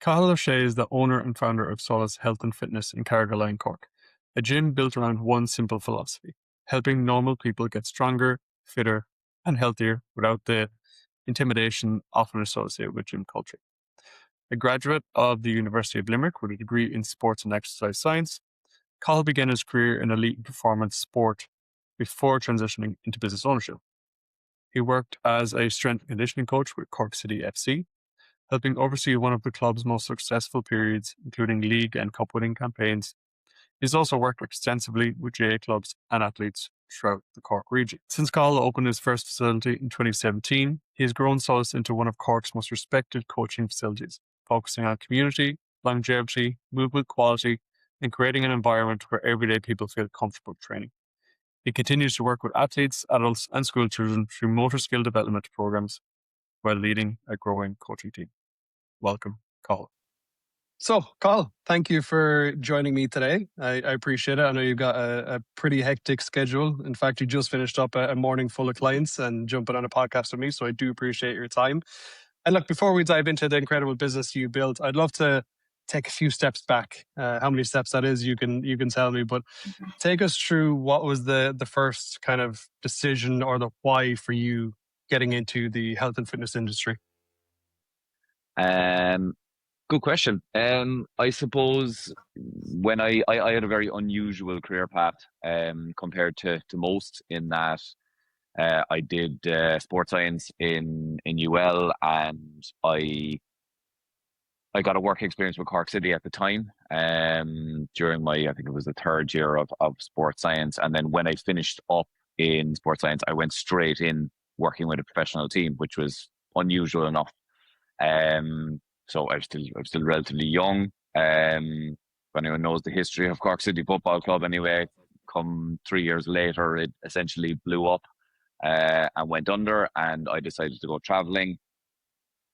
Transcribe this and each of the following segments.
Cathal O'Shea is the owner and founder of SOLAS Health and Fitness in Carrigaline, Cork, a gym built around one simple philosophy: helping normal people get stronger, fitter, and healthier without the intimidation often associated with gym culture. A graduate of the University of Limerick with a degree in sports and exercise science, Cathal began his career in elite performance sport before transitioning into business ownership. He worked as a strength and conditioning coach with Cork City FC, helping oversee one of the club's most successful periods, including league and cup winning campaigns. He's also worked extensively with GA clubs and athletes throughout the Cork region. Since Cathal opened his first facility in 2017, he has grown SOLAS into one of Cork's most respected coaching facilities, focusing on community, longevity, movement quality, and creating an environment where everyday people feel comfortable training. He continues to work with athletes, adults, and school children through motor skill development programs while leading a growing coaching team. Welcome, Cathal. So, Cathal, thank you for joining me today. I appreciate it. I know you've got a pretty hectic schedule. In fact, you just finished up a morning full of clients and jumping on a podcast with me, so I do appreciate your time. And look, before we dive into the incredible business you built, I'd love to take a few steps back. How many steps that is, you can tell me, but take us through what was the first kind of decision or the why for you getting into the health and fitness industry. Good question. I suppose when I had a very unusual career path compared to most, in that I did sports science in UL, and I got a work experience with Cork City at the time during my, I think it was the third year of sports science. And then when I finished up in sports science, I went straight in working with a professional team, which was unusual enough. So I'm still relatively young. If anyone knows the history of Cork City Football Club anyway, come 3 years later, it essentially blew up and went under, and I decided to go traveling.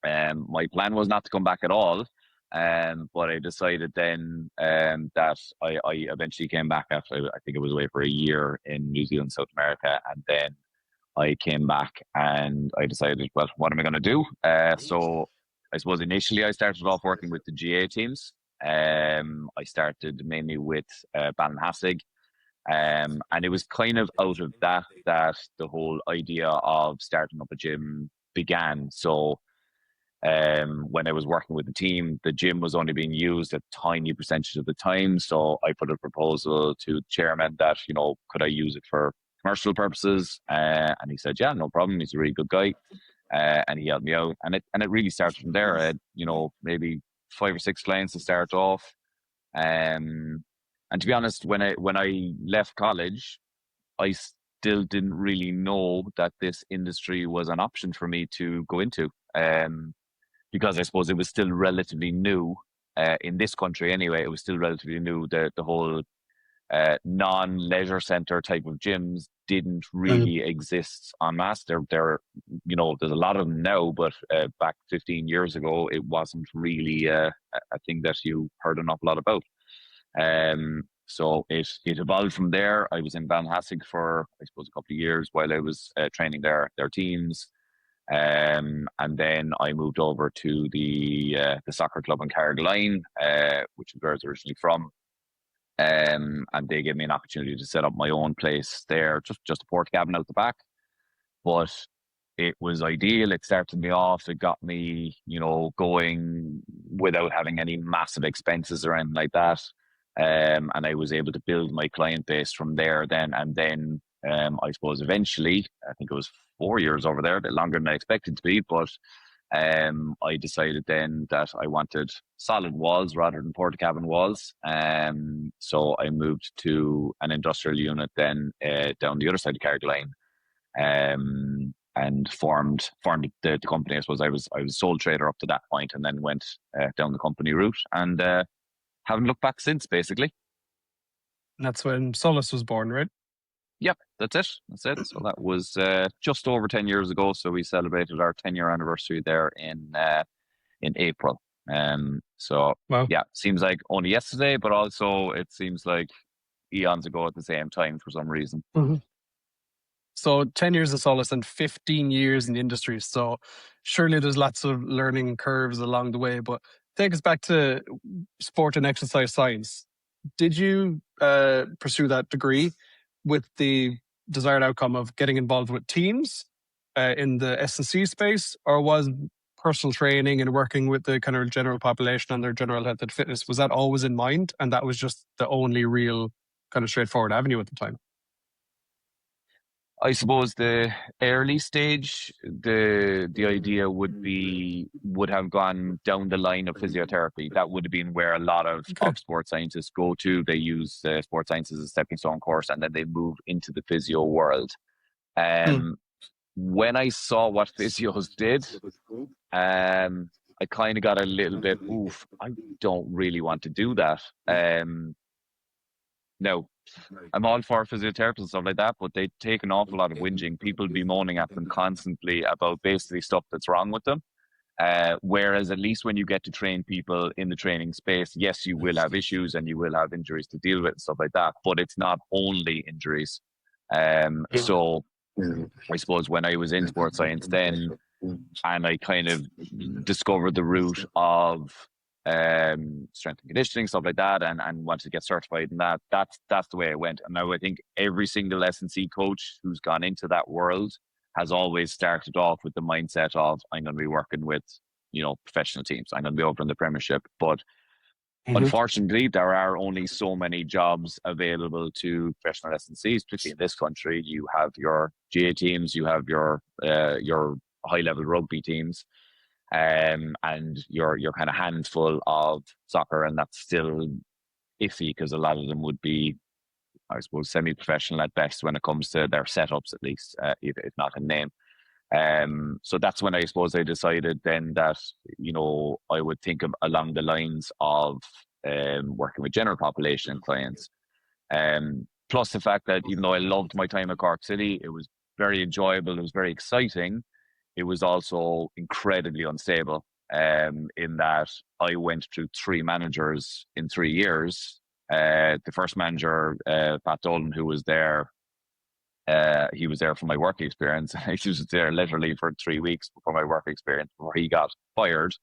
My plan was not to come back at all, but I decided then that I eventually came back after, I think it was away for a year in New Zealand, South America, and then I came back and I decided, well, what am I going to do? So I suppose initially I started off working with the GA teams. I started mainly with Ballinhassig, and it was kind of out of that the whole idea of starting up a gym began. So when I was working with the team, the gym was only being used a tiny percentage of the time. So I put a proposal to the chairman that, could I use it for commercial purposes? And he said, yeah, no problem. He's a really good guy. And he helped me out. And it really started from there. I had, maybe 5 or 6 clients to start off. And to be honest, when I left college, I still didn't really know that this industry was an option for me to go into. Because I suppose it was still relatively new in this country anyway. It was still relatively new. The whole non-leisure center type of gyms didn't really exist en masse. There, there's a lot of them now, but back 15 years ago, it wasn't really a thing that you heard an awful lot about. So it evolved from there. I was in Ballinhassig for, I suppose, a couple of years while I was training their teams. And then I moved over to the soccer club in Carrigaline, which is where I was originally from. And they gave me an opportunity to set up my own place there, just a port cabin out the back. But it was ideal. It started me off. It got me, going without having any massive expenses or anything like that. And I was able to build my client base from there then. And then I suppose eventually, I think it was 4 years over there, a bit longer than I expected to be, but I decided then that I wanted solid walls rather than porta-cabin walls. So I moved to an industrial unit then down the other side of Carrigaline, and formed the company. I suppose I was a sole trader up to that point, and then went down the company route, and haven't looked back since, basically. And that's when SOLAS was born, right? Yep, that's it. So that was just over 10 years ago. So we celebrated our 10-year anniversary there in April. So wow. Yeah, seems like only yesterday, but also it seems like eons ago at the same time for some reason. Mm-hmm. So 10 years of SOLAS and 15 years in the industry. So surely there's lots of learning curves along the way, but take us back to sport and exercise science. Did you pursue that degree with the desired outcome of getting involved with teams in the S&C space, or was personal training and working with the kind of general population on their general health and fitness, was that always in mind, and that was just the only real kind of straightforward avenue at the time? I suppose the early stage, the idea would have gone down the line of physiotherapy. That would have been where a lot of sports scientists go to. They use sports science as a stepping stone course, and then they move into the physio world. When I saw what physios did, I kind of got a little bit, I don't really want to do that. No, I'm all for physiotherapists and stuff like that, but they take an awful lot of whinging. People bemoaning at them constantly about basically stuff that's wrong with them. Whereas at least when you get to train people in the training space, yes, you will have issues and you will have injuries to deal with and stuff like that, but it's not only injuries. So I suppose when I was in sports science then, and I kind of discovered the route of strength and conditioning, stuff like that, and wanted to get certified in that. That's the way I went. And now I think every single S&C coach who's gone into that world has always started off with the mindset of, I'm going to be working with, professional teams. I'm going to be over in the Premiership. But unfortunately, there are only so many jobs available to professional S&Cs, particularly in this country. You have your GA teams, you have your high-level rugby teams, and your kind of handful of soccer, and that's still iffy because a lot of them would be, I suppose, semi-professional at best when it comes to their setups, at least, if not in name. So that's when I suppose I decided then that, I would think of along the lines of working with general population clients. Plus the fact that even though I loved my time at Cork City, it was very enjoyable, it was very exciting, it was also incredibly unstable, in that I went through 3 managers in 3 years. The first manager, Pat Dolan, who was there, he was there for my work experience. He was there literally for 3 weeks before my work experience, before he got fired.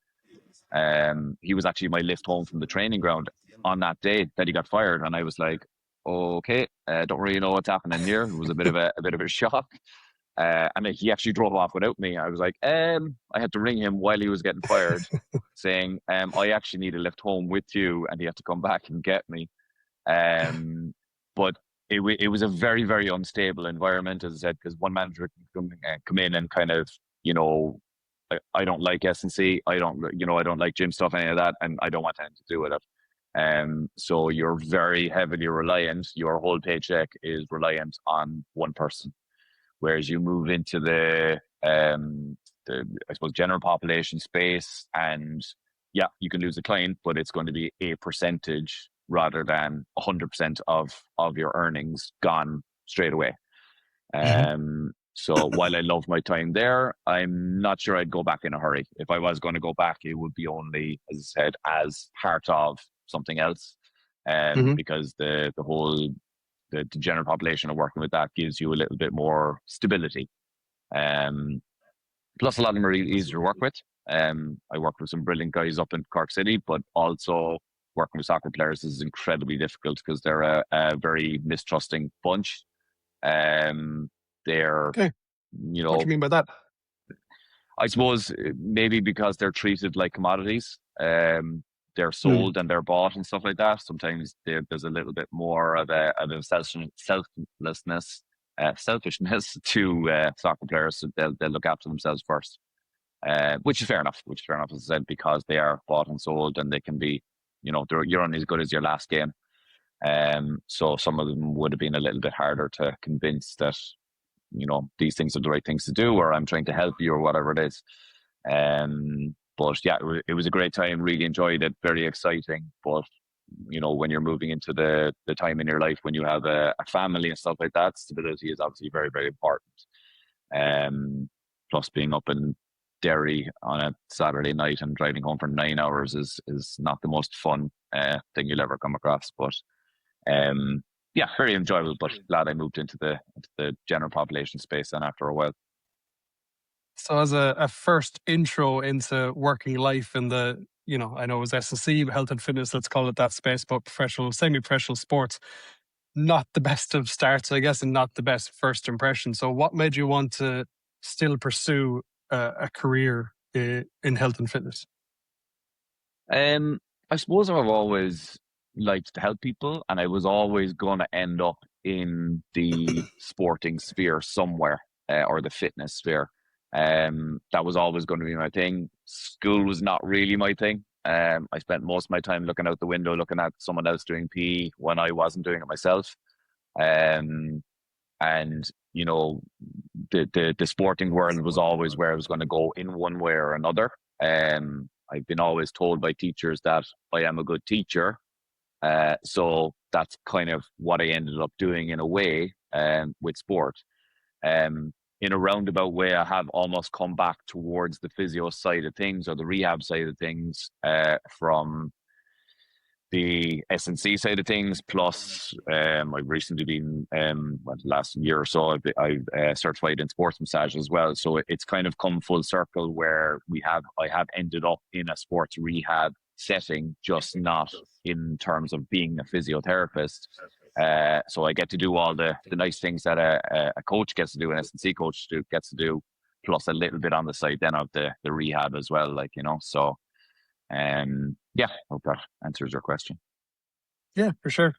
He was actually my lift home from the training ground on that day that he got fired, and I was like, okay, don't really know what's happening here. It was a bit of a shock. And he actually drove off without me. I was like, I had to ring him while he was getting fired, saying, I actually need a lift home with you, and he had to come back and get me. But it was a very, very unstable environment, as I said, because one manager can come in and kind of, I don't like S&C, I don't like gym stuff, any of that, and I don't want anything to do with it. So you're very heavily reliant. Your whole paycheck is reliant on one person. Whereas you move into the I suppose general population space, and yeah, you can lose a client, but it's going to be a percentage rather than 100% of your earnings gone straight away. So while I loved my time there, I'm not sure I'd go back in a hurry. If I was going to go back, it would be only, as I said, as part of something else, because the whole the general population of working with that gives you a little bit more stability. Plus, a lot of them are easier to work with. I worked with some brilliant guys up in Cork City, but also working with soccer players is incredibly difficult because they're a very mistrusting bunch. They're, what do you mean by that? I suppose maybe because they're treated like commodities. They're sold and they're bought and stuff like that. Sometimes there's a little bit more of a selfishness to soccer players. So they'll look after themselves first, which is fair enough. As I said, because they are bought and sold, and they can be, you're only as good as your last game. So some of them would have been a little bit harder to convince that, these things are the right things to do, or I'm trying to help you, or whatever it is. But yeah, it was a great time. Really enjoyed it. Very exciting. But when you're moving into the time in your life when you have a family and stuff like that, stability is obviously very, very important. Plus, being up in Derry on a Saturday night and driving home for 9 hours is not the most fun thing you'll ever come across. But yeah, very enjoyable. But glad I moved into the general population space then after a while. So as a first intro into working life in the I know it was S&C, health and fitness, let's call it that space, but professional, semi-professional sports, not the best of starts, I guess, and not the best first impression. So what made you want to still pursue a career in health and fitness? I suppose I've always liked to help people, and I was always going to end up in the sporting sphere somewhere, or the fitness sphere. That was always going to be my thing. School was not really my thing. I spent most of my time looking out the window, looking at someone else doing PE when I wasn't doing it myself. Um, and the sporting world was always where I was going to go in one way or another. I've been always told by teachers that I am a good teacher, so that's kind of what I ended up doing in a way, with sport. In a roundabout way, I have almost come back towards the physio side of things, or the rehab side of things, from the S&C side of things. Plus, I've recently been, the last year or so, I've certified in sports massage as well. So it's kind of come full circle where I have ended up in a sports rehab setting, just not in terms of being a physiotherapist. So I get to do all the nice things that a coach gets to do, an S&C coach gets to do, plus a little bit on the side then of the rehab as well, so. Yeah, hope that answers your question. Yeah, for sure.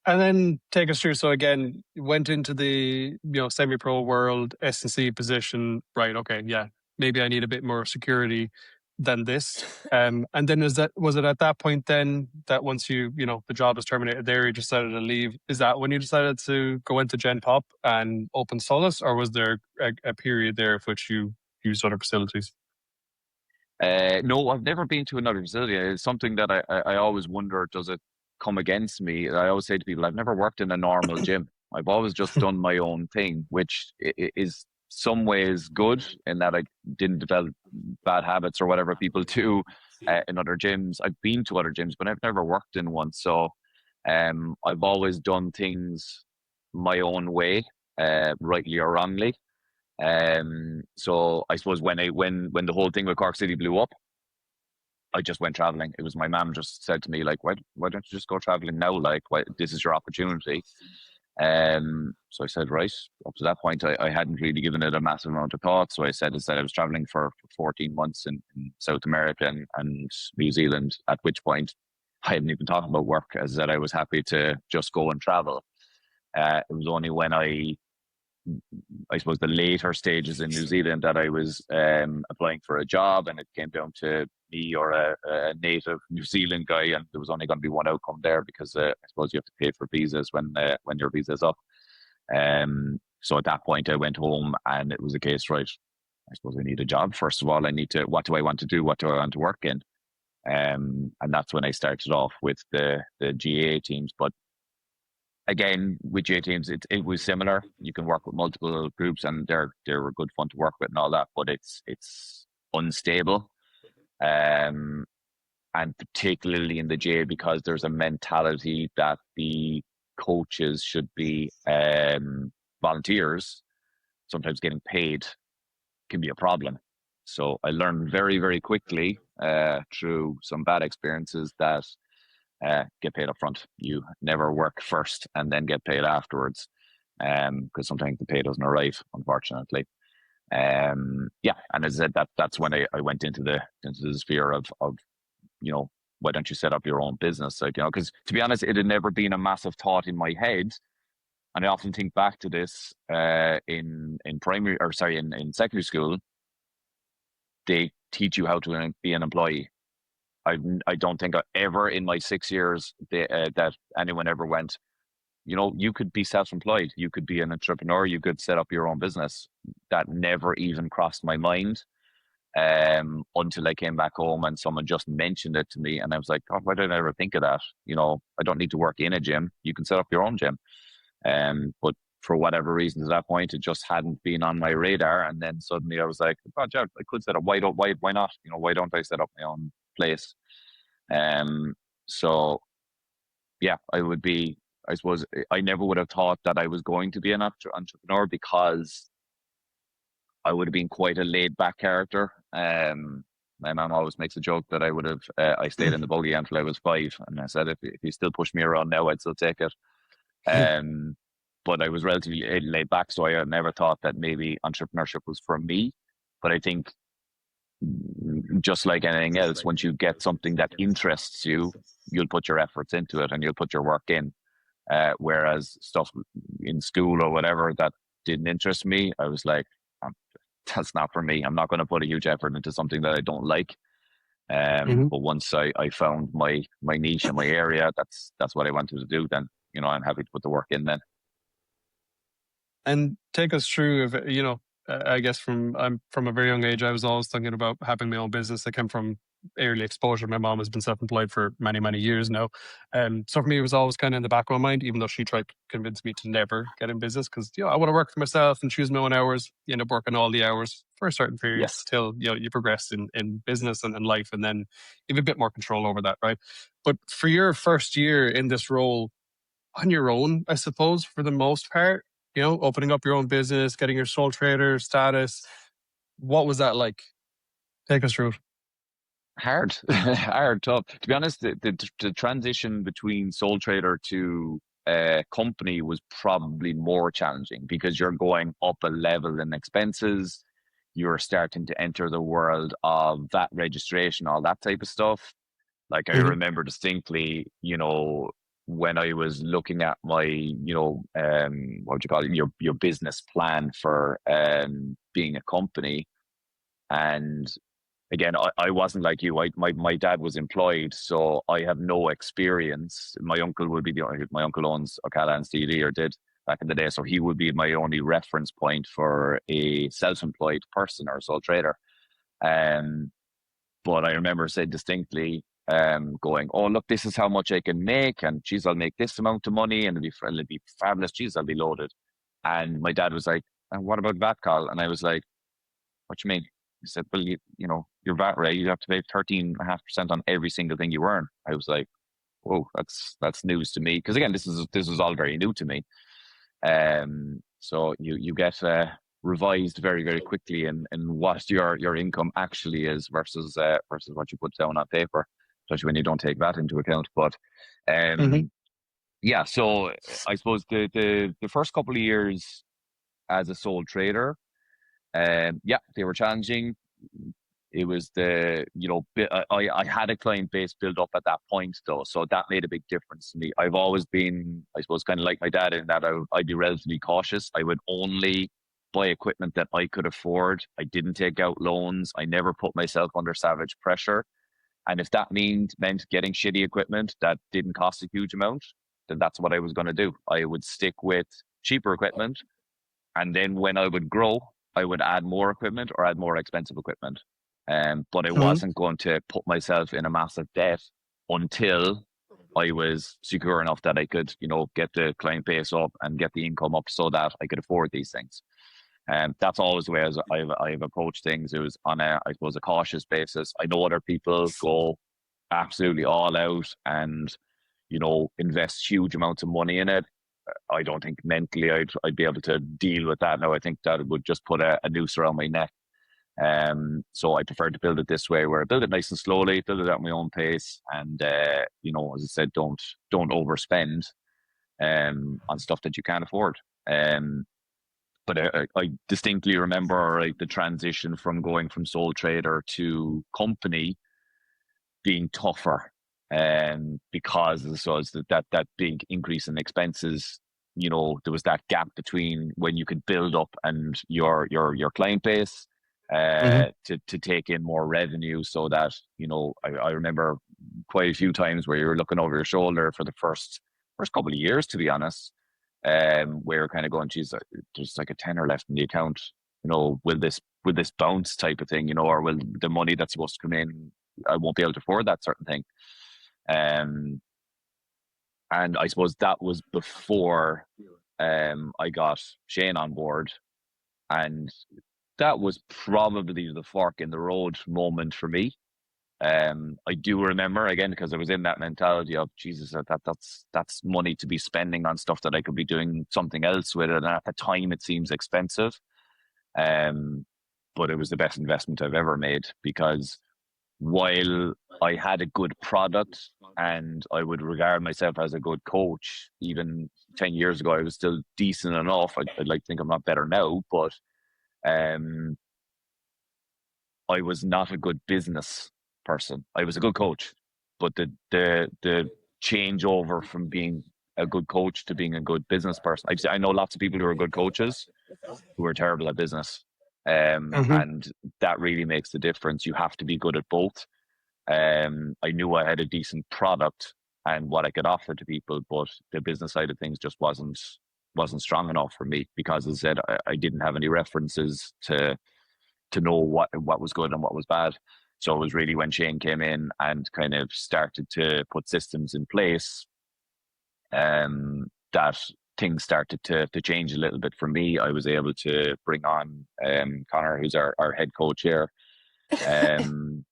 And then take us through. So again, you went into the semi-pro world, S&C position, right? Okay, yeah, maybe I need a bit more security than this. And then was it at that point then that once the job was terminated there, you decided to leave? Is that when you decided to go into Gen Pop and open SOLAS, or was there a period there of which you used other facilities? No, I've never been to another facility. It's something that I always wonder, does it come against me? I always say to people, I've never worked in a normal gym. I've always just done my own thing, which is some ways good in that I didn't develop bad habits or whatever people do in other gyms. I've been to other gyms, but I've never worked in one. So I've always done things my own way, rightly or wrongly. So I suppose when the whole thing with Cork City blew up, I just went traveling. It was my mum just said to me, like, why don't you just go traveling now? Like, this is your opportunity. So I said, right. Up to that point, I hadn't really given it a massive amount of thought. So I said instead I was traveling for 14 months in South America and New Zealand, at which point I hadn't even talked about work, as that I was happy to just go and travel. It was only when I suppose the later stages in New Zealand that I was applying for a job, and it came down to me or a native New Zealand guy, and there was only going to be one outcome there, because I suppose you have to pay for visas when your visa is up. So at that point I went home, and it was a case, right, I suppose I need a job. First of all, what do I want to do? What do I want to work in? And that's when I started off with the GA teams. But again, with GA teams, it was similar. You can work with multiple groups, and they're good fun to work with and all that, but it's unstable. And particularly in the GA, because there's a mentality that the coaches should be volunteers, sometimes getting paid can be a problem. So I learned very, very quickly through some bad experiences that get paid up front. You never work first and then get paid afterwards, because sometimes the pay doesn't arrive, unfortunately. Yeah, and as I said, that's when I went into the sphere of why don't you set up your own business? Like, because to be honest, it had never been a massive thought in my head. And I often think back to this in secondary school. They teach you how to be an employee. I don't think ever in my 6 years that anyone ever went, you could be self-employed. You could be an entrepreneur. You could set up your own business. That never even crossed my mind until I came back home and someone just mentioned it to me. And I was like, God, why did I ever think of that? I don't need to work in a gym. You can set up your own gym. But for whatever reason, at that point, it just hadn't been on my radar. And then suddenly I was like, oh, yeah, I could set up. Why not? Why don't I set up my own place? So yeah, I suppose I never would have thought that I was going to be an entrepreneur, because I would have been quite a laid back character. My mom always makes a joke that I would have, I stayed in the buggy until I was 5. And I said, if you still push me around now, I'd still take it. But I was relatively laid back, so I had never thought that maybe entrepreneurship was for me. But I think just like anything else, once you get something that interests you, you'll put your efforts into it and you'll put your work in. Whereas stuff in school or whatever that didn't interest me, I was like, that's not for me. I'm not going to put a huge effort into something that I don't like. But once I found my niche and my area, that's what I wanted to do. Then, I'm happy to put the work in then. And take us through, I guess from a very young age, I was always thinking about having my own business. I came from early exposure. My mom has been self-employed for many, many years now. So for me, it was always kind of in the back of my mind, even though she tried to convince me to never get in business because, I want to work for myself and choose my own hours. You end up working all the hours for a certain period till, you progress in business and in life, and then you have a bit more control over that, right? But for your first year in this role, on your own, I suppose, for the most part, opening up your own business, getting your sole trader status. What was that like? Take us through it. Hard, tough. To be honest, the transition between sole trader to company was probably more challenging because you're going up a level in expenses. You're starting to enter the world of VAT registration, all that type of stuff. Like I remember distinctly, when I was looking at my, what would you call it, your business plan for being a company. And again, I wasn't like you. My dad was employed, so I have no experience. My uncle would be my uncle owns O'Callaghan's TD, or did back in the day, so he would be my only reference point for a self-employed person or sole trader. But I remember saying distinctly, going, oh, look, this is how much I can make, and geez, I'll make this amount of money, and it'll be fabulous. Geez, I'll be loaded. And my dad was like, and what about VAT, Carl? And I was like, what you mean? He said, well, your VAT rate, you have to pay 13.5% on every single thing you earn. I was like, whoa, that's news to me. Because again, this is all very new to me. So you get revised very, very quickly in what your income actually is versus what you put down on paper, especially when you don't take that into account. But yeah, so I suppose the first couple of years as a sole trader, they were challenging. It was I had a client base built up at that point though, so that made a big difference to me. I've always been, I suppose, kind of like my dad in that I'd be relatively cautious. I would only buy equipment that I could afford. I didn't take out loans. I never put myself under savage pressure. And if that meant getting shitty equipment that didn't cost a huge amount, then that's what I was going to do. I would stick with cheaper equipment, and then when I would grow, I would add more equipment or add more expensive equipment. But I wasn't going to put myself in a massive debt until I was secure enough that I could, get the client base up and get the income up so that I could afford these things. That's always the way I've approached things. It was on a cautious basis. I know other people go absolutely all out and, invest huge amounts of money in it. I don't think mentally I'd be able to deal with that. Now I think that it would just put a noose around my neck. So I prefer to build it this way, where I build it nice and slowly, build it at my own pace, and as I said, don't overspend on stuff that you can't afford. But I distinctly remember the transition from going from sole trader to company being tougher, because that big increase in expenses. There was that gap between when you could build up and your client base to take in more revenue, so that I remember quite a few times where you were looking over your shoulder for the first couple of years, to be honest, where you're kind of going, geez, there's like a tenner left in the account. Will this bounce type of thing, or will the money that's supposed to come in, I won't be able to afford that certain thing. And I suppose that was before I got Shane on board, and that was probably the fork in the road moment for me. I do remember, again, because I was in that mentality of, Jesus, that's money to be spending on stuff that I could be doing something else with it. And at the time, it seems expensive. But it was the best investment I've ever made, because while I had a good product and I would regard myself as a good coach, even 10 years ago, I was still decent enough. I'd like to think I'm not better now, but um, I was not a good business person. I was a good coach, but the changeover from being a good coach to being a good business person. I know lots of people who are good coaches who are terrible at business. And that really makes the difference. You have to be good at both. I knew I had a decent product and what I could offer to people, but the business side of things just wasn't strong enough for me because, as I said, I didn't have any references to know what was good and what was bad. So it was really when Shane came in and kind of started to put systems in place, that things started to change a little bit for me. I was able to bring on Connor, who's our head coach here, and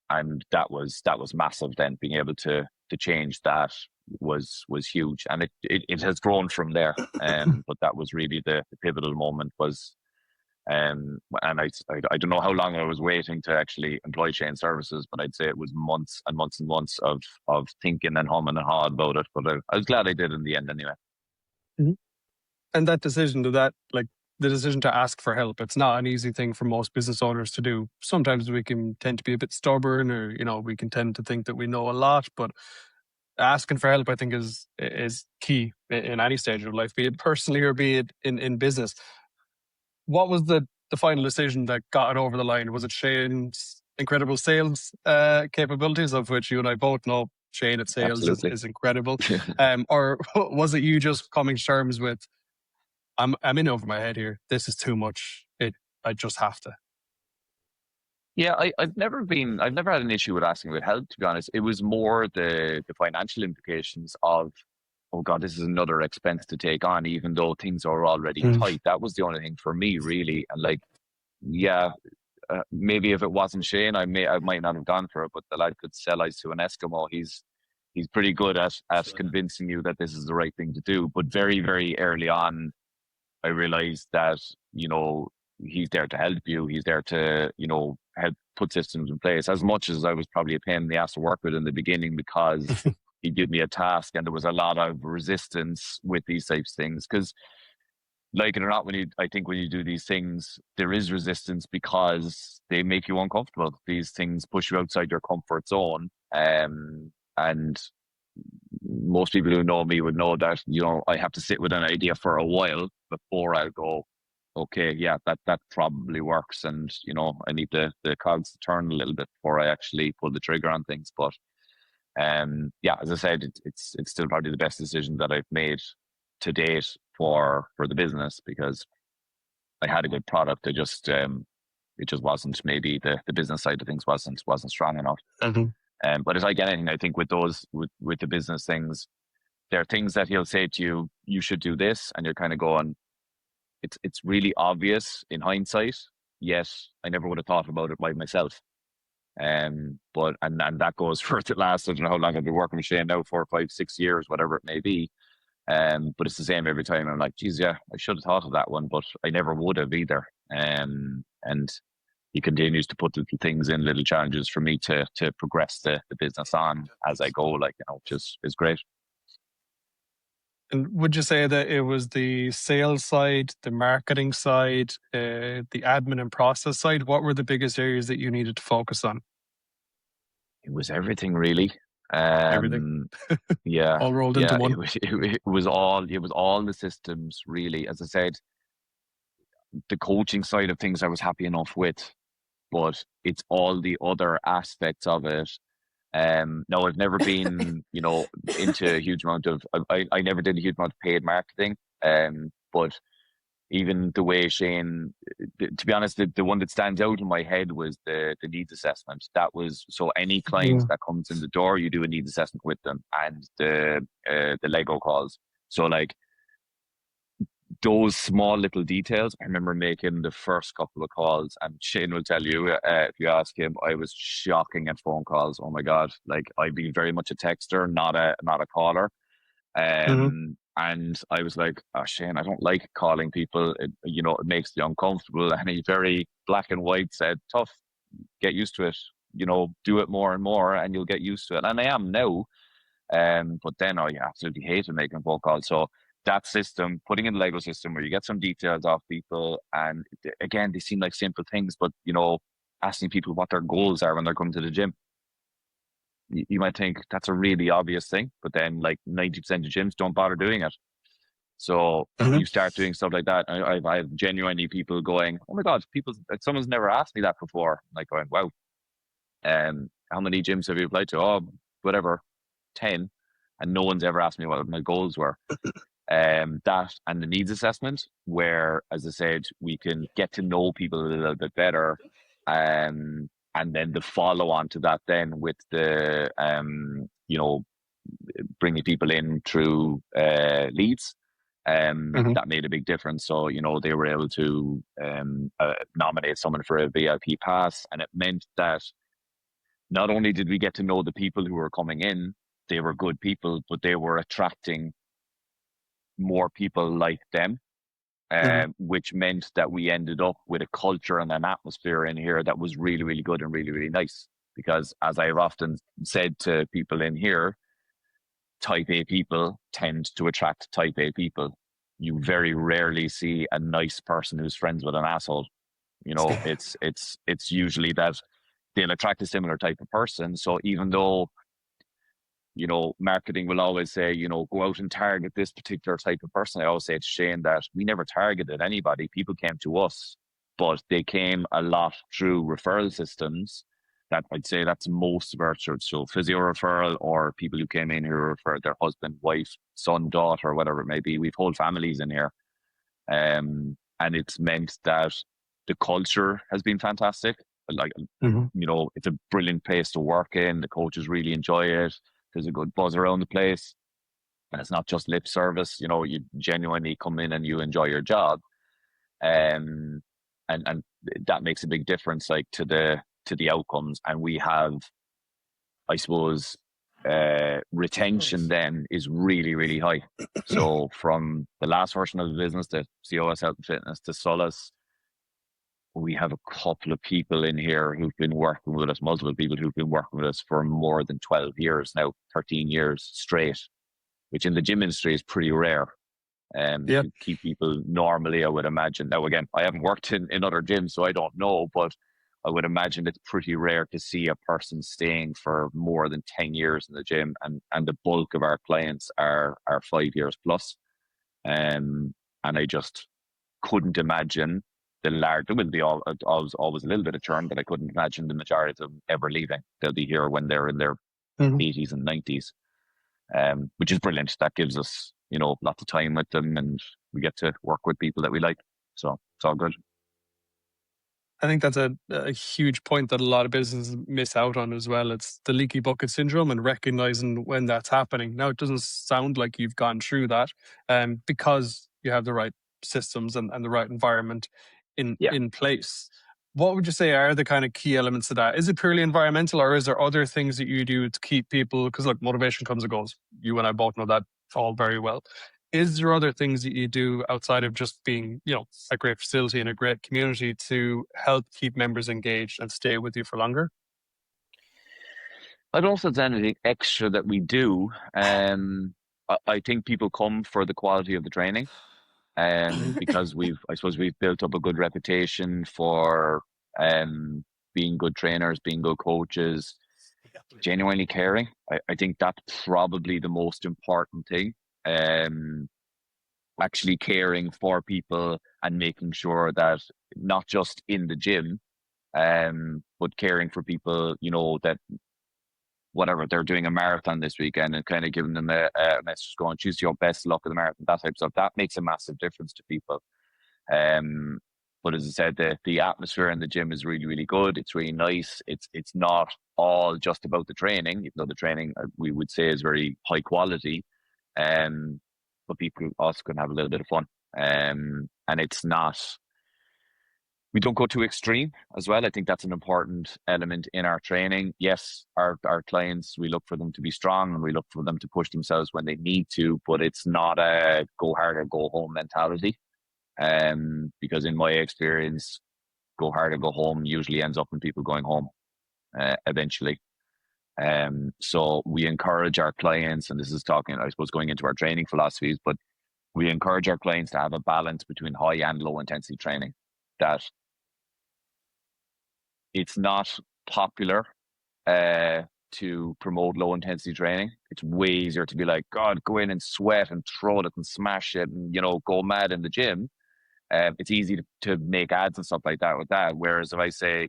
that was massive. Then being able to change that was huge, and it has grown from there. But that was really the pivotal moment. Was and I don't know how long I was waiting to actually employ Shane services, but I'd say it was months and months and months of thinking and humming and hawing about it. But I was glad I did in the end anyway. Mm-hmm. And that decision the decision to ask for help, it's not an easy thing for most business owners to do. Sometimes we can tend to be a bit stubborn, or we can tend to think that we know a lot, but asking for help, I think, is key in any stage of life, be it personally or be it in business. What was the final decision that got it over the line? Was it Shane's incredible sales capabilities, of which you and I both know Shane at sales is incredible? Or was it you just coming to terms with, I'm in over my head here. This is too much. I just have to. Yeah, I've never had an issue with asking for help, to be honest. It was more the financial implications of, oh God, this is another expense to take on, even though things are already tight. That was the only thing for me, really. And maybe if it wasn't Shane, I might not have gone for it. But the lad could sell ice to an Eskimo. He's pretty good at convincing you that this is the right thing to do. But very, very early on, I realized that he's there to help you. He's there to help put systems in place. As much as I was probably a pain in the ass to work with in the beginning, because he'd give me a task and there was a lot of resistance with these types of things. Because, like it or not, when you do these things, there is resistance because they make you uncomfortable. These things push you outside your comfort zone. And most people who know me would know that, I have to sit with an idea for a while before I go, okay, yeah, that probably works. And, I need the cogs to turn a little bit before I actually pull the trigger on things. But as I said, it's still probably the best decision that I've made to date for the business, because I had a good product. It just wasn't, maybe the business side of things wasn't strong enough. But it's like anything, I think with the business things, there are things that he'll say to you, you should do this, and you're kind of going, it's really obvious in hindsight, yet I never would have thought about it by myself. But that goes for the last, I don't know how long I've been working with Shane now, 4, 5, 6 years, whatever it may be. But it's the same every time. I'm like, geez, yeah, I should have thought of that one, but I never would have either. And he continues to put little things in, little challenges for me to progress the business on as I go, which is great. And would you say that it was the sales side, the marketing side, the admin and process side? What were the biggest areas that you needed to focus on? It was everything, really. Everything. Yeah. All rolled into one. It was all the systems, really. As I said, the coaching side of things I was happy enough with, but it's all the other aspects of it. No, I've never been, into a huge amount of, I never did a huge amount of paid marketing. But even the way Shane, to be honest, the one that stands out in my head was the needs assessment. That was, so any client that comes in the door, you do a needs assessment with them, and the Lego calls. So those small little details, I remember making the first couple of calls, and Shane will tell you, if you ask him, I was shocking at phone calls. Oh my God. I'd be very much a texter, not a caller. And I was like, oh, Shane, I don't like calling people. It makes me uncomfortable. And he very black and white said, tough, get used to it. do it more and more, and you'll get used to it. And I am now. But then I absolutely hated making phone calls. So that system, putting in the Lego system where you get some details off people, and again, they seem like simple things, but asking people what their goals are when they're coming to the gym. You might think that's a really obvious thing, but then like 90% of gyms don't bother doing it. So you start doing stuff like that. I have genuinely people going, "Oh my God, someone's never asked me that before." I'm like going, "Wow, how many gyms have you applied to?" "Oh, whatever, 10," and no one's ever asked me what my goals were. That and the needs assessment, where, as I said, we can get to know people a little bit better, and then the follow on to that, then with the bringing people in through leads. That made a big difference. So, they were able to nominate someone for a VIP pass, and it meant that not only did we get to know the people who were coming in, they were good people, but they were attracting more people like them, which meant that we ended up with a culture and an atmosphere in here that was really, really good and really, really nice. Because as I've often said to people in here, type A people tend to attract type A people. You very rarely see a nice person who's friends with an asshole. It's usually that they'll attract a similar type of person. So even though, marketing will always say, go out and target this particular type of person, I always say it's Shane that we never targeted anybody. People came to us, but they came a lot through referral systems. That I'd say that's most of our church. So physio referral, or people who came in who referred their husband, wife, son, daughter, whatever it may be. We've whole families in here. And it's meant that the culture has been fantastic. Like, it's a brilliant place to work in. The coaches really enjoy it. There's a good buzz around the place. And it's not just lip service. You genuinely come in and you enjoy your job. And that makes a big difference, like, to the outcomes. And we have, I suppose, retention then is really, really high. So from the last version of the business, the SOLAS Health Fitness, to SOLAS, we have a couple of people in here who've been working with us, multiple people who've been working with us for more than 12 years now, 13 years straight, which in the gym industry is pretty rare. You keep people normally, I would imagine. Now, again, I haven't worked in other gyms, so I don't know, but I would imagine it's pretty rare to see a person staying for more than 10 years in the gym, and the bulk of our clients are 5 years plus. And I just couldn't imagine there will be always a little bit of churn, but I couldn't imagine the majority of them ever leaving. They'll be here when they're in their 80s and 90s, which is brilliant. That gives us, lots of time with them, and we get to work with people that we like. So it's all good. I think that's a huge point that a lot of businesses miss out on as well. It's the leaky bucket syndrome, and recognizing when that's happening. Now, it doesn't sound like you've gone through that, because you have the right systems and the right environment in place. What would you say are the kind of key elements of that? Is it purely environmental, or is there other things that you do to keep people? Because look, motivation comes and goes. You and I both know that all very well. Is there other things that you do outside of just being, a great facility and a great community to help keep members engaged and stay with you for longer? I don't know if there's anything extra that we do. I think people come for the quality of the training, because I suppose we've built up a good reputation for being good trainers, being good coaches, genuinely caring. I think that's probably the most important thing. Actually caring for people and making sure that not just in the gym, but caring for people, that whatever they're doing a marathon this weekend, and kind of giving them a message going, choose your best luck in the marathon, that type of stuff. That makes a massive difference to people. But as I said, the atmosphere in the gym is really, really good. It's really nice. It's not all just about the training, even though the training, we would say, is very high quality. But people also can have a little bit of fun. And it's not, we don't go too extreme as well. I think that's an important element in our training. Yes, our clients, we look for them to be strong, and we look for them to push themselves when they need to, but it's not a go hard or go home mentality. Because in my experience, go hard or go home usually ends up in people going home. eventually. So we encourage our clients, and this is talking, I suppose, going into our training philosophies, but we encourage our clients to have a balance between high and low intensity training. That it's not popular to promote low intensity training. It's way easier to be like, God, go in and sweat and throw it and smash it and, go mad in the gym. It's easy to make ads and stuff like that with that. Whereas if I say,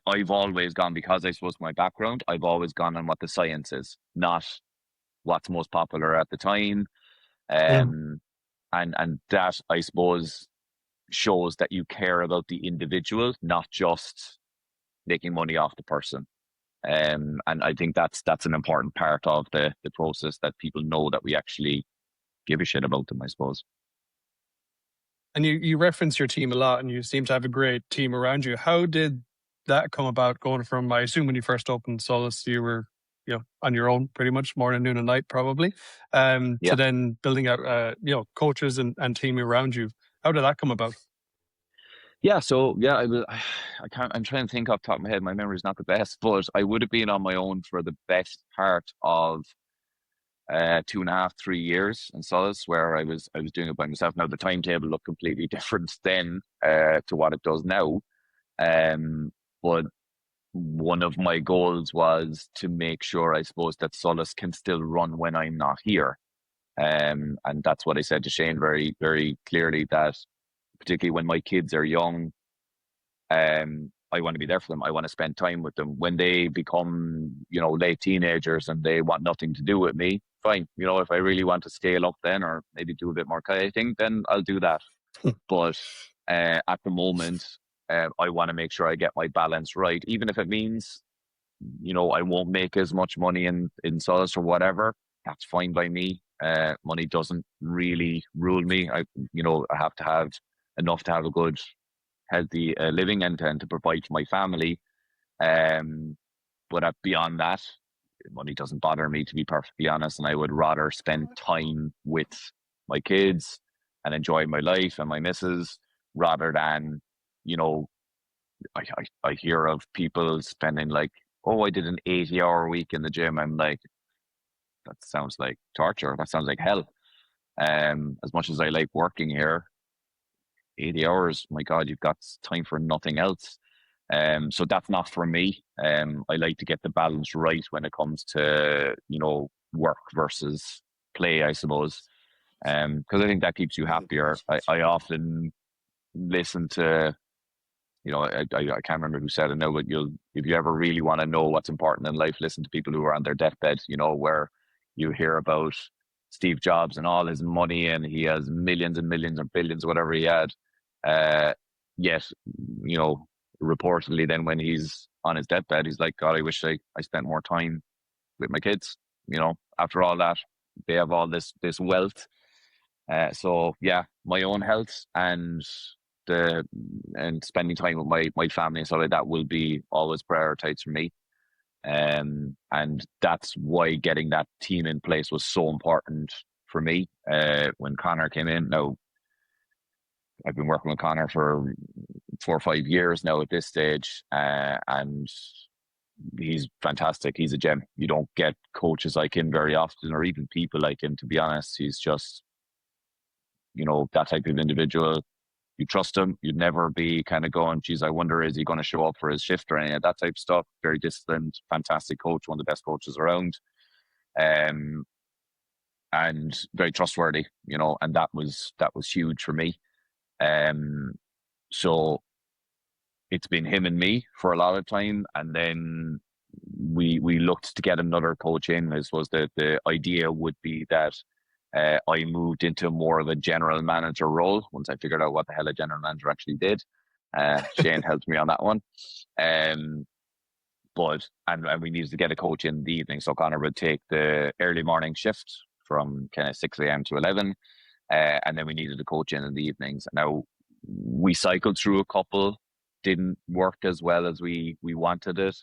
I've always gone, because I suppose my background, I've always gone on what the science is, not what's most popular at the time. And that, I suppose, shows that you care about the individual, not just making money off the person. And I think that's an important part of the process, that people know that we actually give a shit about them, I suppose. And you reference your team a lot, and you seem to have a great team around you. How did that come about, going from, I assume when you first opened SOLAS, you were on your own pretty much, morning, noon and night probably, to then building out coaches and team around you? How did that come about? Yeah, so I'm trying to think off the top of my head. My memory is not the best, but I would have been on my own for the best part of 2.5, 3 years in SOLAS, where I was doing it by myself. Now the timetable looked completely different then to what it does now. But one of my goals was to make sure, I suppose, that SOLAS can still run when I'm not here. And that's what I said to Shane very, very clearly, that particularly when my kids are young, I want to be there for them. I want to spend time with them. When they become, late teenagers and they want nothing to do with me, fine. If I really want to scale up then, or maybe do a bit more kayaking, then I'll do that. But at the moment, I want to make sure I get my balance right, even if it means, I won't make as much money in SOLAS or whatever. That's fine by me. Money doesn't really rule me. I have to have enough to have a good, healthy living and to provide for my family. But beyond that, money doesn't bother me, to be perfectly honest. And I would rather spend time with my kids and enjoy my life and my missus, rather than, I hear of people spending like, oh, I did an 80-hour week in the gym. I'm like, that sounds like torture. That sounds like hell. As much as I like working here, 80 hours, my God, you've got time for nothing else. So that's not for me. I like to get the balance right when it comes to, work versus play, I suppose. Because I think that keeps you happier. I often listen to, I can't remember who said it now, but if you ever really want to know what's important in life, listen to people who are on their deathbed, where you hear about Steve Jobs and all his money, and he has millions and millions or billions, whatever he had. Yet, reportedly then when he's on his deathbed, he's like, God, I wish I spent more time with my kids. After all that, they have all this wealth. So yeah, my own health and spending time with my family and stuff like that will be always prioritized for me. And that's why getting that team in place was so important for me. When Connor came in, now I've been working with Connor for 4 or 5 years now at this stage, and he's fantastic. He's a gem. You don't get coaches like him very often, or even people like him, to be honest. He's just, that type of individual. You trust him. You'd never be kind of going, geez, I wonder, is he going to show up for his shift or any of that type of stuff. Very disciplined, fantastic coach, one of the best coaches around. And very trustworthy, and that was huge for me. So it's been him and me for a lot of time, and then we looked to get another coach in. I suppose the idea would be that I moved into more of a general manager role once I figured out what the hell a general manager actually did. Shane helped me on that one. But we needed to get a coach in the evening, so Connor would take the early morning shift from kind of 6 a.m. to 11, and then we needed a coach in the evenings. Now we cycled through a couple, didn't work as well as we wanted it.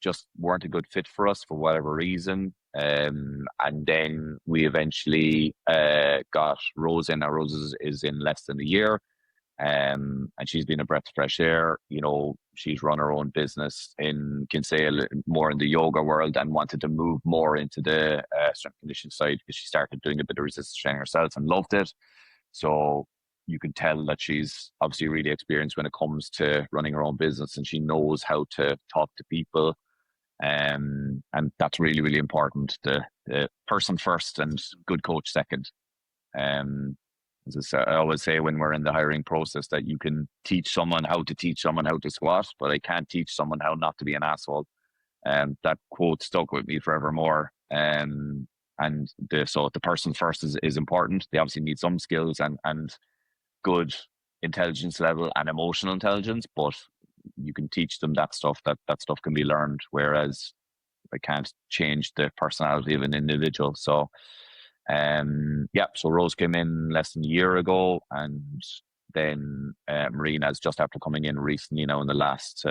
Just weren't a good fit for us for whatever reason. And then we eventually got Rose in. Now Rose is in less than a year. And she's been a breath of fresh air. she's run her own business in Kinsale, more in the yoga world, and wanted to move more into the strength conditioning side because she started doing a bit of resistance training herself and loved it. So you can tell that she's obviously really experienced when it comes to running her own business, and she knows how to talk to people. And that's really, really important. The person first and good coach second. As I always say when we're in the hiring process, that you can teach someone how to squat, but I can't teach someone how not to be an asshole. That quote stuck with me forevermore. So the person first is important. They obviously need some skills and good intelligence level and emotional intelligence, but you can teach them that stuff. That stuff can be learned, whereas I can't change the personality of an individual. So so Rose came in less than a year ago, and then Marina's just after coming in recently now in the last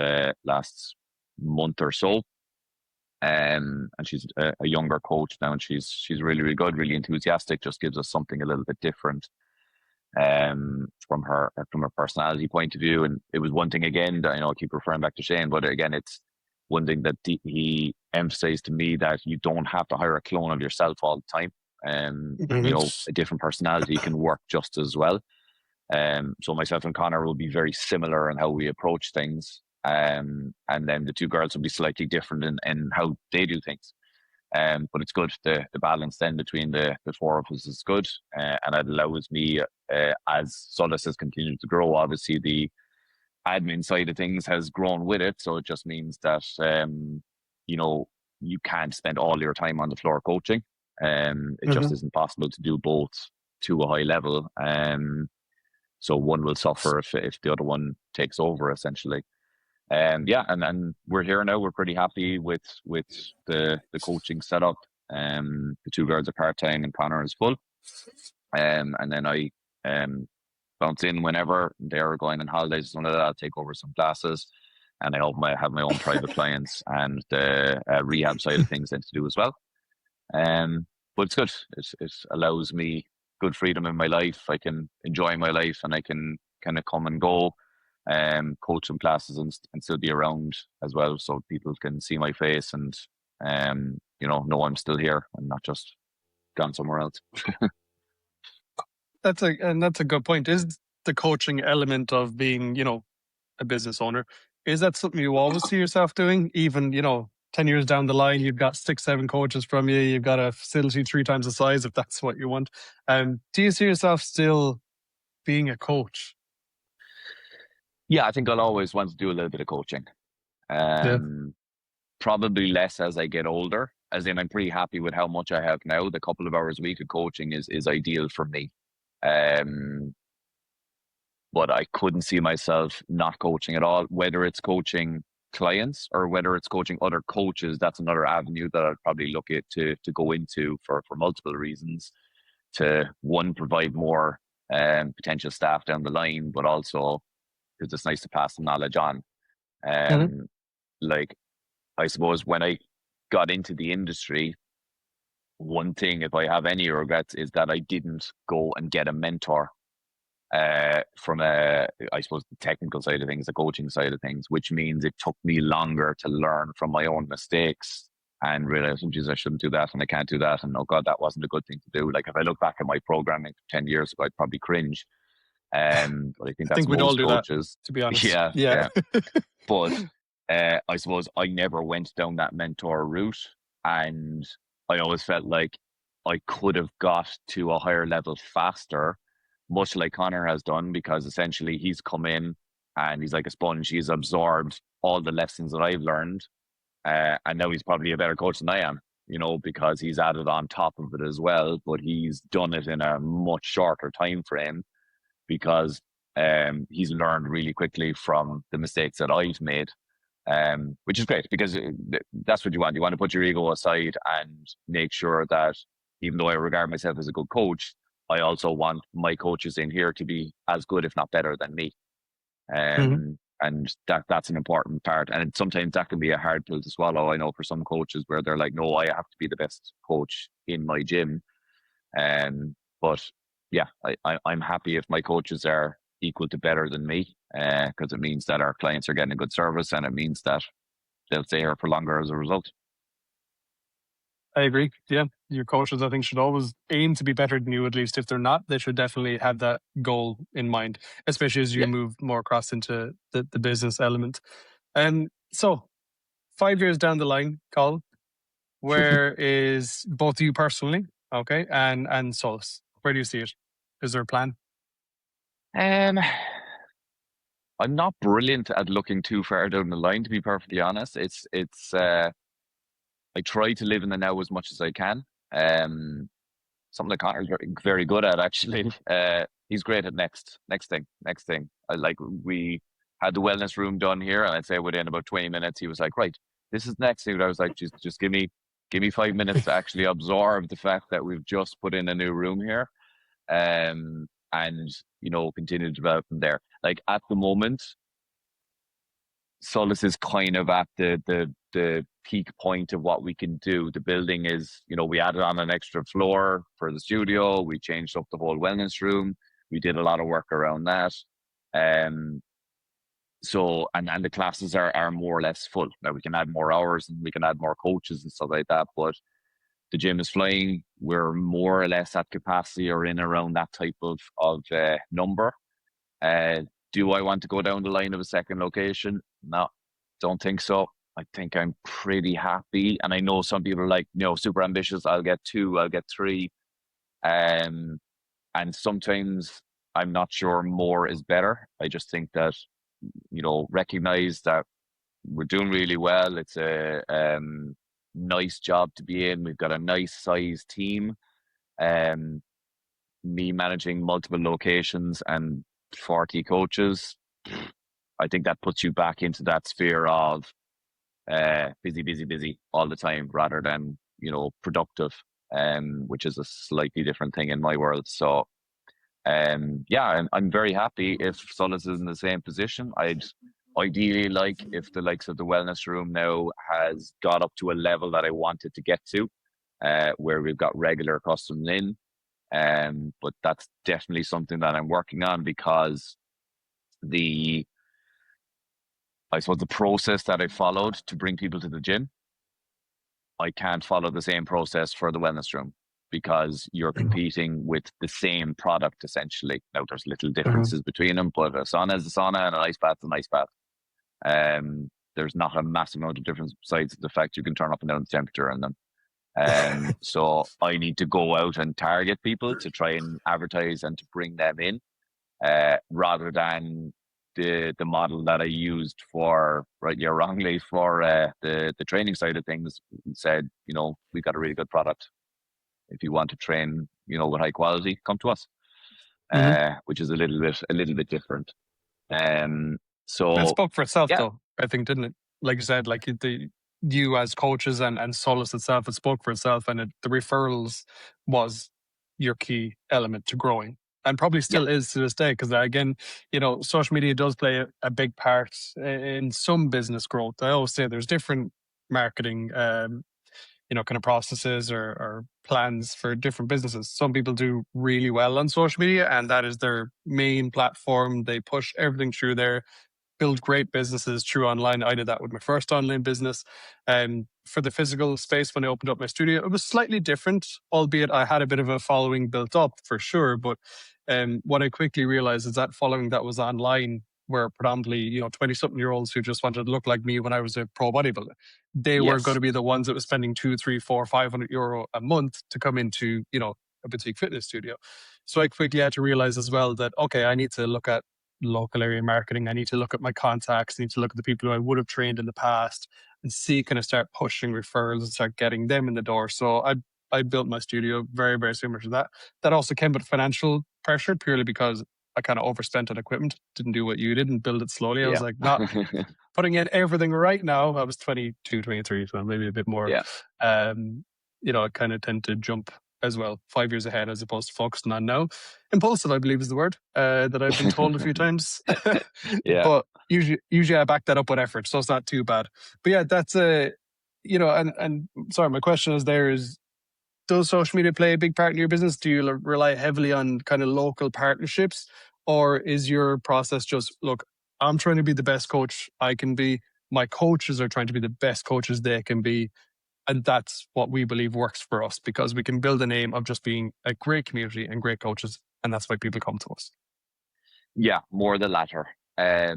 month or so. And she's a younger coach now, and she's really, really good, really enthusiastic, just gives us something a little bit different from her personality point of view. And it was one thing again that, I keep referring back to Shane, but again, it's one thing that he emphasized to me, that you don't have to hire a clone of yourself all the time. A different personality can work just as well. So myself and Connor will be very similar in how we approach things. And then the two girls will be slightly different in how they do things. But it's good. The balance then between the four of us is good. And it allows me, as SOLAS has continued to grow, obviously the admin side of things has grown with it. So it just means that, you can't spend all your time on the floor coaching. It just isn't possible to do both to a high level. So one will suffer if the other one takes over, essentially. And we're here now. We're pretty happy with the coaching setup. The two girls are part-time and Connor is full. And then I bounce in whenever they're going on holidays or something like that. I'll take over some classes, and I hope I have my own private clients and the rehab side of things then to do as well. But it's good. It allows me good freedom in my life. I can enjoy my life, and I can kind of come and go, coach some classes and still be around as well, so people can see my face and know I'm still here and not just gone somewhere else. That's a good point. Is the coaching element of being, a business owner, is that something you always see yourself doing? Even, 10 years down the line, you've got 6-7 coaches from you, you've got a facility 3 times the size, if that's what you want. Do you see yourself still being a coach? Yeah, I think I'll always want to do a little bit of coaching. Probably less as I get older, as in I'm pretty happy with how much I have now. The couple of hours a week of coaching is ideal for me. But I couldn't see myself not coaching at all, whether it's coaching clients or whether it's coaching other coaches. That's another avenue that I'd probably look at to go into for multiple reasons. To one, provide more potential staff down the line, but also because it's nice to pass the knowledge on. Like, I suppose when I got into the industry, one thing, if I have any regrets, is that I didn't go and get a mentor from I suppose the technical side of things, the coaching side of things, which means it took me longer to learn from my own mistakes and realize, oh, geez, I shouldn't do that and I can't do that, and oh God, that wasn't a good thing to do. Like, if I look back at my programming 10 years ago, I'd probably cringe. But I think that's we'd all do coaches. That, to be honest. Yeah. But I suppose I never went down that mentor route, and I always felt like I could have got to a higher level faster, much like Connor has done, because essentially he's come in and he's like a sponge. He's absorbed all the lessons that I've learned, and now he's probably a better coach than I am, because he's added on top of it as well, but he's done it in a much shorter time frame because he's learned really quickly from the mistakes that I've made, which is great, because that's what you want. You want to put your ego aside and make sure that, even though I regard myself as a good coach, I also want my coaches in here to be as good, if not better, than me. And that's an important part. And sometimes that can be a hard pill to swallow. I know for some coaches where they're like, no, I have to be the best coach in my gym. But yeah, I'm happy if my coaches are equal to better than me. because it means that our clients are getting a good service, and it means that they'll stay here for longer as a result. I agree. Yeah. Your coaches, I think, should always aim to be better than you. At least if they're not, they should definitely have that goal in mind, especially as you Yeah. move more across into the business element. And so 5 years down the line, Carl, where is both of you personally, okay, and SOLAS? Where do you see it? Is there a plan? I'm not brilliant at looking too far down the line, to be perfectly honest. It's I try to live in the now as much as I can. Something that Connor's very good at, actually. He's great at next thing. We had the wellness room done here, and I'd say within about 20 minutes, he was like, right, this is next thing. I was like, just give me 5 minutes to actually absorb the fact that we've just put in a new room here. And continue to develop from there. Like at the moment, SOLAS is kind of at the peak point of what we can do. The building is, we added on an extra floor for the studio. We changed up the whole wellness room. We did a lot of work around that. So the classes are more or less full. Now we can add more hours and we can add more coaches and stuff like that, but the gym is flying. We're more or less at capacity or in around that type of number. Do I want to go down the line of a second location? No, don't think so. I think I'm pretty happy. And I know some people are like, super ambitious. I'll get 2, I'll get 3. And sometimes I'm not sure more is better. I just think that, recognize that we're doing really well. It's a nice job to be in. We've got a nice sized team. Me managing multiple locations and 40 coaches, I think that puts you back into that sphere of busy all the time rather than, productive, which is a slightly different thing in my world. So I'm very happy if SOLAS is in the same position. I'd ideally like if the likes of the wellness room now has got up to a level that I wanted to get to, where we've got regular customers in. But that's definitely something that I'm working on, because the process that I followed to bring people to the gym, I can't follow the same process for the wellness room, because you're competing with the same product essentially. Now there's little differences between them, but a sauna is a sauna and an ice bath is an ice bath. There's not a massive amount of difference besides the fact you can turn up and down the temperature in them. So I need to go out and target people to try and advertise and to bring them in, rather than the model that I used for, rightly or wrongly, for the training side of things. Said, we've got a really good product. If you want to train, with high quality, come to us. Which is a little bit different. So it spoke for itself, though, I think, didn't it? Like you said, like you as coaches and SOLAS itself, it spoke for itself, and the referrals was your key element to growing, and probably still is to this day. Because again, social media does play a big part in some business growth. I always say there's different marketing, kind of processes or plans for different businesses. Some people do really well on social media, and that is their main platform. They push everything through there, build great businesses through online. I did that with my first online business. For the physical space, when I opened up my studio, it was slightly different, albeit I had a bit of a following built up for sure. But what I quickly realized is that following that was online were predominantly, 20-something-year-olds who just wanted to look like me when I was a pro bodybuilder. They were going to be the ones that were spending 200, 300, 400, 500 euro a month to come into, a boutique fitness studio. So I quickly had to realize as well that, okay, I need to look at local area marketing. I need to look at my contacts. I need to look at the people who I would have trained in the past and start pushing referrals and start getting them in the door. So I built my studio very, very similar to that. That also came with financial pressure, purely because I kind of overspent on equipment, didn't do what you did and build it slowly. I was like, not putting in everything right now. I was 22, 23, so maybe a bit more. I kind of tend to jump as well, 5 years ahead as opposed to focusing on now. Impulsive, I believe, is the word that I've been told a few times. But usually I back that up with effort, so it's not too bad. But yeah, that's and sorry, my question is, does social media play a big part in your business? Do you rely heavily on kind of local partnerships, or is your process just, look, I'm trying to be the best coach I can be. My coaches are trying to be the best coaches they can be. And that's what we believe works for us, because we can build a name of just being a great community and great coaches. And that's why people come to us. Yeah, more the latter. I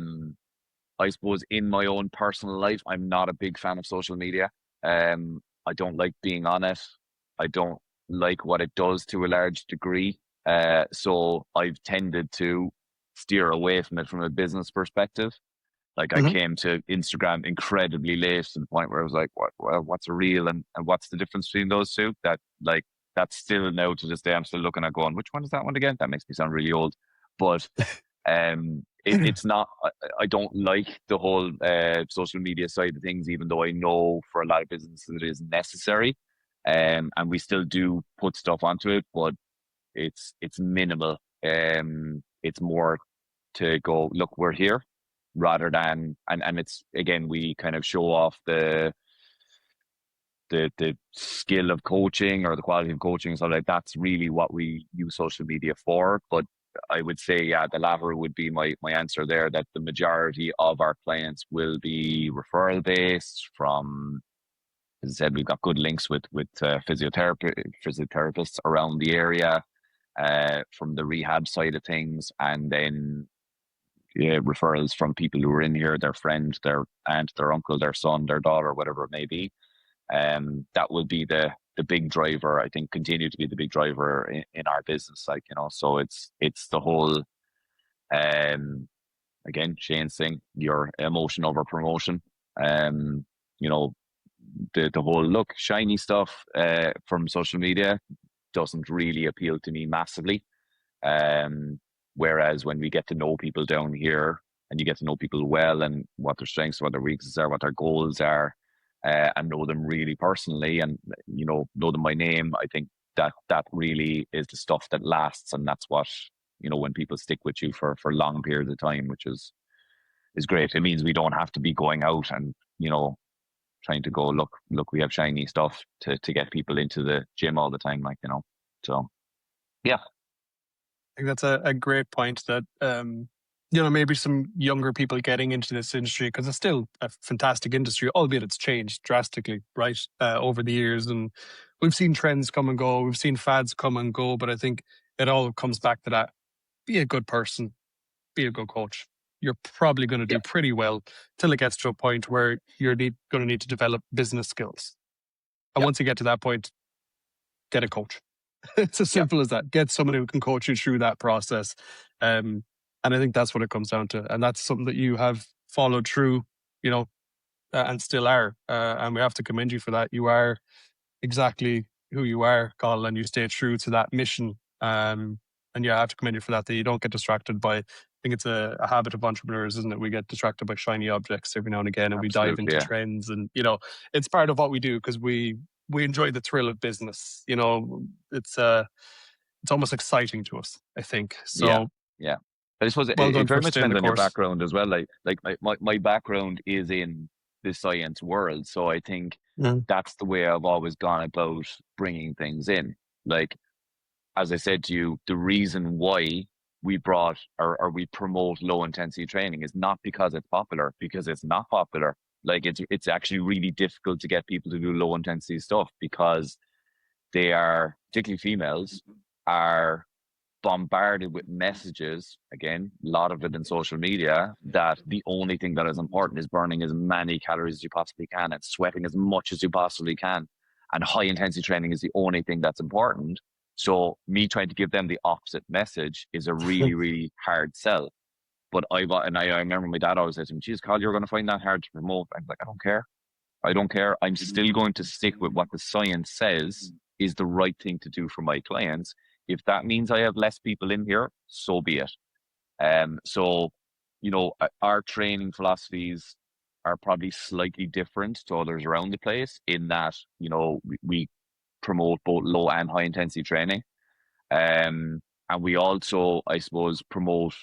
suppose in my own personal life, I'm not a big fan of social media. I don't like being on it. I don't like what it does to a large degree. So I've tended to steer away from it from a business perspective. Like I Mhm. came to Instagram incredibly late, to the point where I was like, what's a reel and what's the difference between those two? That's still now to this day, I'm still looking at going, which one is that one again? That makes me sound really old. But it's not, I don't like the whole social media side of things, even though I know for a lot of businesses it is necessary. And we still do put stuff onto it, but it's minimal. It's more to go, look, we're here, rather than, and it's, again, we kind of show off the skill of coaching or the quality of coaching. So like that's really what we use social media for. But I would say, yeah, the latter would be my answer there, that the majority of our clients will be referral based from, as I said, we've got good links with physiotherapists around the area, from the rehab side of things, and then referrals from people who are in here, their friend, their aunt, their uncle, their son, their daughter, whatever it may be. That will be the big driver, I think, continue to be the big driver in our business. Like, so it's the whole, again, Shane's thing, your emotion over promotion. You know, the whole look shiny stuff from social media doesn't really appeal to me massively. Whereas when we get to know people down here, and you get to know people well, and what their strengths, what their weaknesses are, what their goals are, and know them really personally, and know them by name, I think that really is the stuff that lasts, and that's what, when people stick with you for long periods of time, which is great. It means we don't have to be going out and trying to go, look, we have shiny stuff to get people into the gym all the time, so yeah. I think that's a great point, that maybe some younger people getting into this industry, because it's still a fantastic industry, albeit it's changed drastically, right, over the years. And we've seen trends come and go, we've seen fads come and go, but I think it all comes back to that: be a good person, be a good coach. You're probably going to do pretty well till it gets to a point where you're going to need to develop business skills. And once you get to that point, get a coach. It's as simple as that. Get someone who can coach you through that process. And I think that's what it comes down to. And that's something that you have followed through, and still are. And we have to commend you for that. You are exactly who you are, Cathal, and you stay true to that mission. And I have to commend you for that you don't get distracted by, I think it's a habit of entrepreneurs, isn't it? We get distracted by shiny objects every now and again, and Absolutely, we dive into trends, and it's part of what we do, because we enjoy the thrill of business. It's almost exciting to us, I think. So yeah. I suppose well done it very for much staying depends the on your course. background as well. Like my background is in the science world, so I think that's the way I've always gone about bringing things in. Like, as I said to you, the reason why we brought or we promote low intensity training is not because it's popular, because it's not popular. Like, it's actually really difficult to get people to do low intensity stuff, because they are, particularly females, are bombarded with messages, again, a lot of it in social media, that the only thing that is important is burning as many calories as you possibly can and sweating as much as you possibly can. And high intensity training is the only thing that's important. So me trying to give them the opposite message is a really, really hard sell. But I remember my dad always said to me, "Geez, Carl, you're going to find that hard to promote." I'm like, I don't care. I don't care. I'm still going to stick with what the science says is the right thing to do for my clients. If that means I have less people in here, so be it. So, our training philosophies are probably slightly different to others around the place, in that, we promote both low and high intensity training. And we also, I suppose, promote,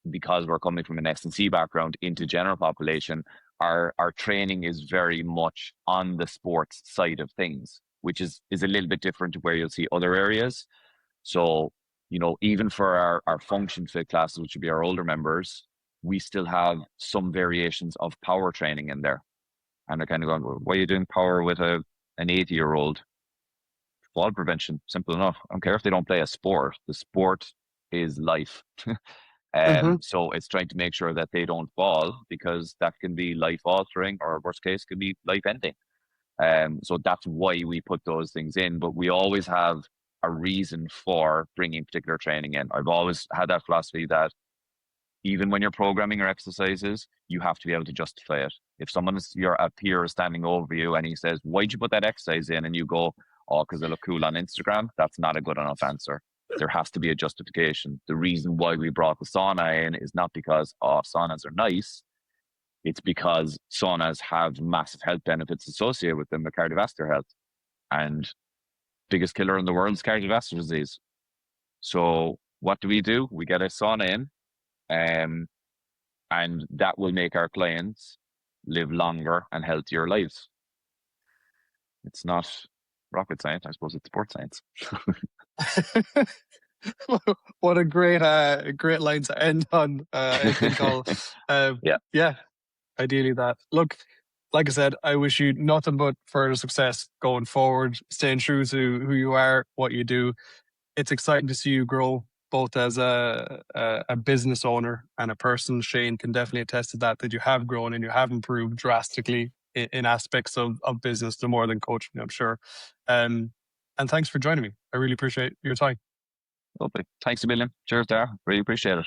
because we're coming from an S&C background into general population, our training is very much on the sports side of things, which is a little bit different to where you'll see other areas. So, even for our function fit classes, which would be our older members, we still have some variations of power training in there. And they're kind of going, well, why are you doing power with an 80-year-old? Fall prevention, simple enough. I don't care if they don't play a sport. The sport is life. So it's trying to make sure that they don't fall, because that can be life altering, or worst case could be life ending. So that's why we put those things in, but we always have a reason for bringing particular training in. I've always had that philosophy that even when you're programming your exercises, you have to be able to justify it. If a peer is standing over you and he says, why'd you put that exercise in? And you go, oh, because I look cool on Instagram. That's not a good enough answer. There has to be a justification. The reason why we brought the sauna in is not because, oh, saunas are nice. It's because saunas have massive health benefits associated with them, the cardiovascular health. And biggest killer in the world is cardiovascular disease. So what do? We get a sauna in, and that will make our clients live longer and healthier lives. It's not rocket science. I suppose it's sports science. What a great line to end on. I think yeah, ideally that. Look, like I said, I wish you nothing but further success going forward, staying true to who you are, what you do. It's exciting to see you grow, both as a business owner and a person. Shane can definitely attest to that you have grown and you have improved drastically in aspects of business, the more than coaching, I'm sure. And thanks for joining me. I really appreciate your time. Lovely. Thanks a million. Cheers, Daire. Really appreciate it.